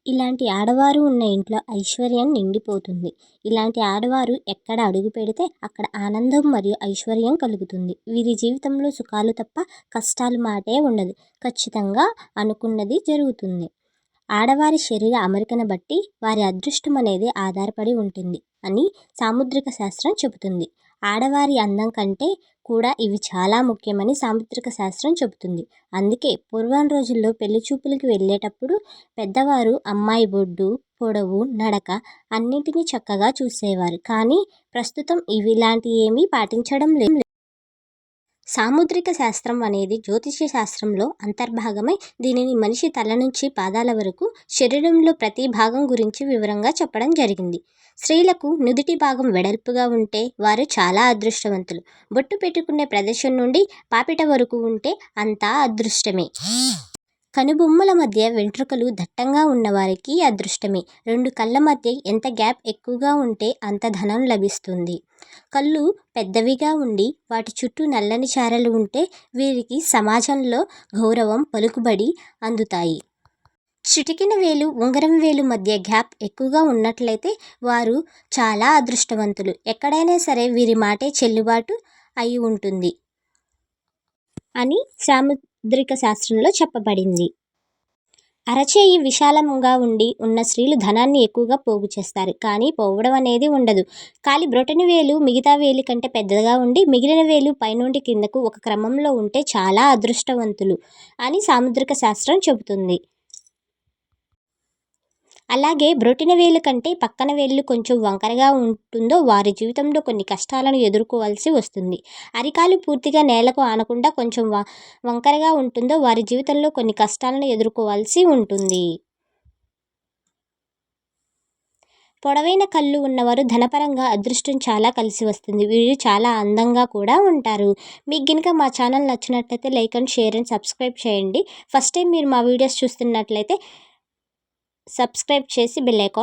ఇలాంటి ఆడవారు ఉన్న ఇంట్లో ఐశ్వర్యం నిండిపోతుంది. ఇలాంటి ఆడవారు ఎక్కడ అడుగు పెడితే అక్కడ ఆనందం మరియు ఐశ్వర్యం కలుగుతుంది. వీరి జీవితంలో సుఖాలు తప్ప కష్టాలు మాటే ఉండదు. ఖచ్చితంగా అనుకున్నది జరుగుతుంది. ఆడవారి శరీర అమరికను బట్టి వారి అదృష్టం అనేది ఆధారపడి ఉంటుంది అని సాముద్రిక శాస్త్రం చెబుతుంది. ఆడవారి అందం కంటే కూడా ఇవి చాలా ముఖ్యమని సాముద్రిక శాస్త్రం చెబుతుంది. అందుకే పూర్వం రోజుల్లో పెళ్లి చూపులకు వెళ్ళేటప్పుడు పెద్దవారు అమ్మాయి బొడ్డు, పొడవు, నడక అన్నింటినీ చక్కగా చూసేవారు. కానీ ప్రస్తుతం ఇలాంటి ఏమీ పాటించడం లేదు. సాముద్రిక శాస్త్రం అనేది జ్యోతిష్య శాస్త్రంలో అంతర్భాగమై దీనిని మనిషి తల నుంచి పాదాల వరకు శరీరంలో ప్రతి భాగం గురించి వివరంగా చెప్పడం జరిగింది. స్త్రీలకు నుదిటి భాగం వెడల్పుగా ఉంటే వారు చాలా అదృష్టవంతులు. బొట్టు పెట్టుకునే ప్రదేశం నుండి పాపిట వరకు ఉంటే అంతా అదృష్టమే. కనుబొమ్మల మధ్య వెంట్రుకలు దట్టంగా ఉన్నవారికి అదృష్టమే. రెండు కళ్ళ మధ్య ఎంత గ్యాప్ ఎక్కువగా ఉంటే అంత ధనం లభిస్తుంది. కళ్ళు పెద్దవిగా ఉండి వాటి చుట్టూ నల్లని చారలు ఉంటే వీరికి సమాజంలో గౌరవం, పలుకుబడి అందుతాయి. చిటికెన వేలు, ఉంగరం వేలు మధ్య గ్యాప్ ఎక్కువగా ఉన్నట్లయితే వారు చాలా అదృష్టవంతులు. ఎక్కడైనా సరే వీరి మాటే చెల్లుబాటు అయి ఉంటుంది అని సాముద్రిక శాస్త్రంలో చెప్పబడింది. అరచేయి విశాలంగా ఉన్న స్త్రీలు ధనాన్ని ఎక్కువగా పోగు చేస్తారు. కానీ పోవడం అనేది ఉండదు. కాలి బ్రొటని వేలు మిగతా వేలి కంటే పెద్దగా ఉండి మిగిలిన వేలు పైనుండి కిందకు ఒక క్రమంలో ఉంటే చాలా అదృష్టవంతులు అని సాముద్రిక శాస్త్రం చెబుతుంది. అలాగే బ్రొటన వేలు కంటే పక్కన వేళ్ళు కొంచెం వంకరగా ఉంటుందో వారి జీవితంలో కొన్ని కష్టాలను ఎదుర్కోవాల్సి వస్తుంది. అరికాలు పూర్తిగా నేలకు ఆనకుండా కొంచెం వంకరగా ఉంటుందో వారి జీవితంలో కొన్ని కష్టాలను ఎదుర్కోవాల్సి ఉంటుంది. పొడవైన కళ్ళు ఉన్నవారు ధనపరంగా అదృష్టం చాలా కలిసి వస్తుంది. వీరు చాలా అందంగా కూడా ఉంటారు. మీకు కనుక మా ఛానల్ నచ్చినట్లయితే like and share and subscribe చేయండి. ఫస్ట్ టైం మీరు మా వీడియోస్ చూస్తున్నట్లయితే సబ్స్క్రైబ్ చేసి బెల్ ఐకాన్